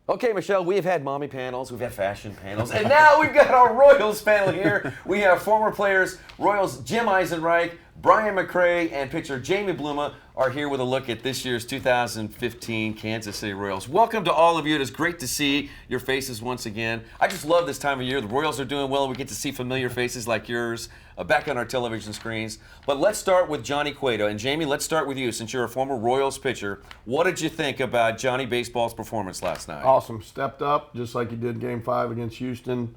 Okay, Michelle, we have had mommy panels, we've had fashion panels, and now we've got our Royals panel here. We have former players, Royals Jim Eisenreich, Brian McRae, and pitcher Jamie Bluma are here with a look at this year's 2015 Kansas City Royals. Welcome to all of you. It is great to see your faces once again. I just love this time of year. The Royals are doing well. We get to see familiar faces like yours back on our television screens. But let's start with Johnny Cueto. And Jamie, let's start with you since you're a former Royals pitcher. What did you think about Johnny Baseball's performance last night? Awesome. Stepped up just like he did Game 5 against Houston.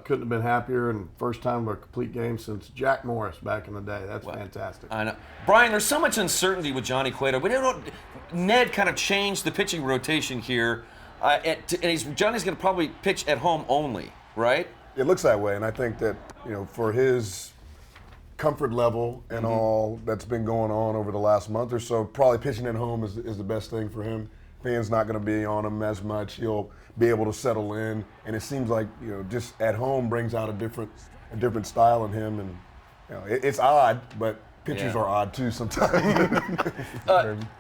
Couldn't have been happier, and first time of a complete game since Jack Morris back in the day. That's fantastic. I know. Brian, there's so much uncertainty with Johnny Cueto. We don't know, Ned kind of changed the pitching rotation here, and Johnny's going to probably pitch at home only, right? It looks that way, and I think that, for his comfort level and all that's been going on over the last month or so, probably pitching at home is the best thing for him. Fans not going to be on him as much. He'll be able to settle in, and it seems like just at home brings out a different style in him, and it's odd, but pitchers are odd too sometimes.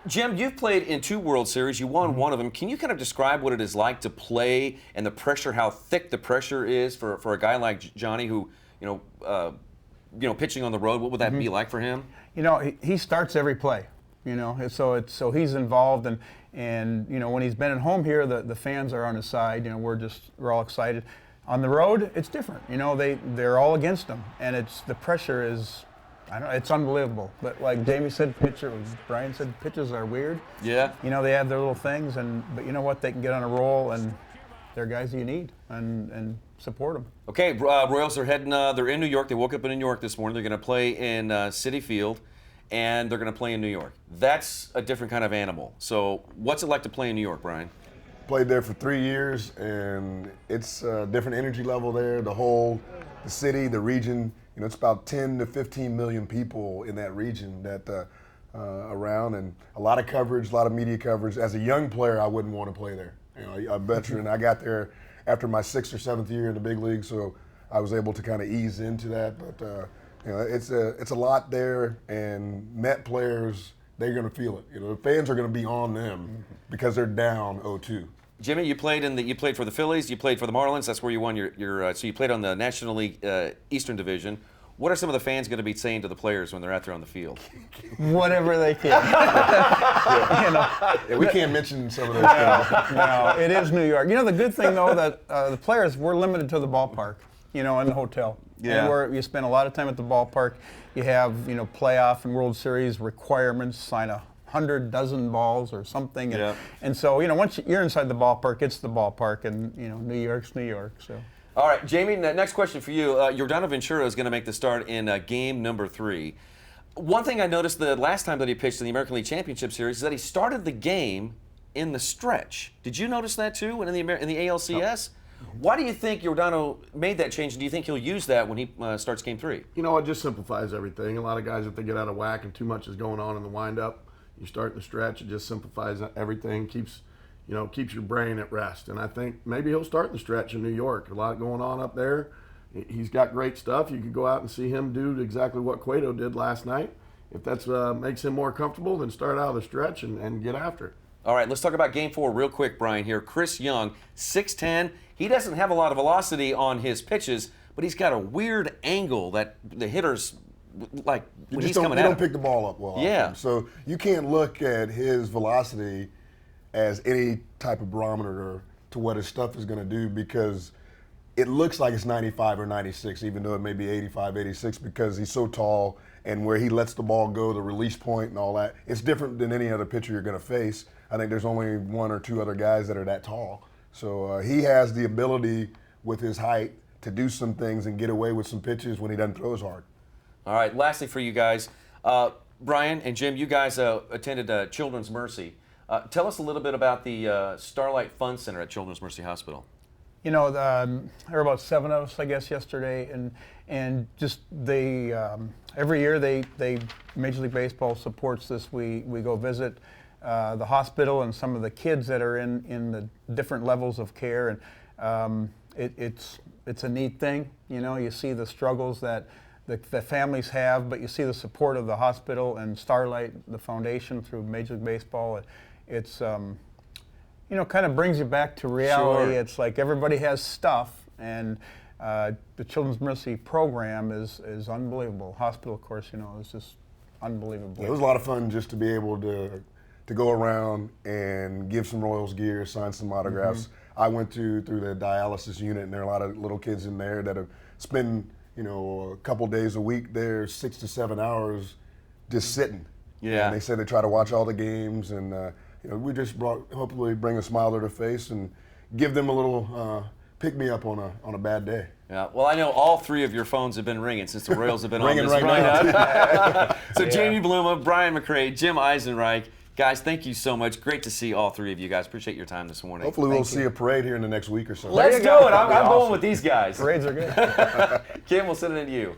Jim, you've played in 2 World Series. You won one of them. Can you kind of describe what it is like to play and the pressure, how thick the pressure is for a guy like Johnny who, pitching on the road? What would that be like for him? He starts every play. So he's involved, and when he's been at home here, the fans are on his side. We're all excited. On the road, it's different. They're all against him, and the pressure is, it's unbelievable. But like Jamie said, Brian said, pitches are weird. Yeah. They have their little things, but you know what? They can get on a roll, and they're guys that you need, and support them. Okay, Royals are heading. They're in New York. They woke up in New York this morning. They're going to play in Citi Field. And they're going to play in New York. That's a different kind of animal. So what's it like to play in New York, Brian? Played there for 3 years, and it's a different energy level there. The city, the region, it's about 10 to 15 million people in that region that around, and a lot of coverage, a lot of media coverage. As a young player, I wouldn't want to play there. A veteran. I got there after my 6th or 7th year in the big league, so I was able to kind of ease into that. But it's a lot there, and Met players, they're going to feel it. The fans are going to be on them because they're down 0-2. Jimmy, you played for the Phillies, you played for the Marlins. That's where you won so you played on the National League Eastern Division. What are some of the fans going to be saying to the players when they're out there on the field? Whatever they can. Yeah, we can't mention some of those things. No, it is New York. The good thing though that the players, we're limited to the ballpark. In the hotel. Yeah. And you spend a lot of time at the ballpark. You have, playoff and World Series requirements, sign 100 dozen balls or something. And so, once you're inside the ballpark, it's the ballpark, and, New York's New York. So. All right, Jamie, next question for you. Yordano Ventura is going to make the start in game number 3. One thing I noticed the last time that he pitched in the American League Championship Series is that he started the game in the stretch. Did you notice that too in the ALCS? No. Why do you think Yordano made that change, and do you think he'll use that when he starts Game 3? It just simplifies everything. A lot of guys, if they get out of whack and too much is going on in the windup, you start in the stretch, it just simplifies everything, keeps your brain at rest. And I think maybe he'll start in the stretch in New York. A lot going on up there. He's got great stuff. You could go out and see him do exactly what Cueto did last night. If that makes him more comfortable, then start out of the stretch and get after it. All right, let's talk about Game 4 real quick, Brian, here. Chris Young, 6'10". He doesn't have a lot of velocity on his pitches, but he's got a weird angle that the hitters, like, when he's coming at him. He don't pick the ball up well. Yeah. So you can't look at his velocity as any type of barometer to what his stuff is going to do, because it looks like it's 95 or 96, even though it may be 85, 86, because he's so tall, and where he lets the ball go, the release point and all that, it's different than any other pitcher you're going to face. I think there's only 1 or 2 other guys that are that tall. So he has the ability with his height to do some things and get away with some pitches when he doesn't throw as hard. All right, lastly for you guys, Brian and Jim, you guys attended Children's Mercy. Tell us a little bit about the Starlight Fun Center at Children's Mercy Hospital. There were about 7 of us, I guess, yesterday, and just every year they Major League Baseball supports this. We go visit the hospital and some of the kids that are in the different levels of care, and it's a neat thing. You see the struggles that the families have, but you see the support of the hospital and Starlight, the foundation through Major League Baseball. kind of brings you back to reality. Sure. It's like everybody has stuff, and the Children's Mercy program is unbelievable. Hospital, of course, is just unbelievable. It was a lot of fun just to be able to go around and give some Royals gear, sign some autographs. I went through the dialysis unit, and there are a lot of little kids in there that have spent a couple days a week there, 6 to 7 hours, just sitting. Yeah. And they said they try to watch all the games, and we just hopefully bring a smile to their face and give them a little pick me up on a bad day. Yeah. Well, I know all three of your phones have been ringing since the Royals have been on Ringing this right run. So Jamie Bluma, Brian McCray, Jim Eisenreich. Guys, thank you so much. Great to see all three of you guys. Appreciate your time this morning. Hopefully we'll see a parade here in the next week or so. Let's do it. I'm going with these guys. Parades are good. Kim, we'll send it to you.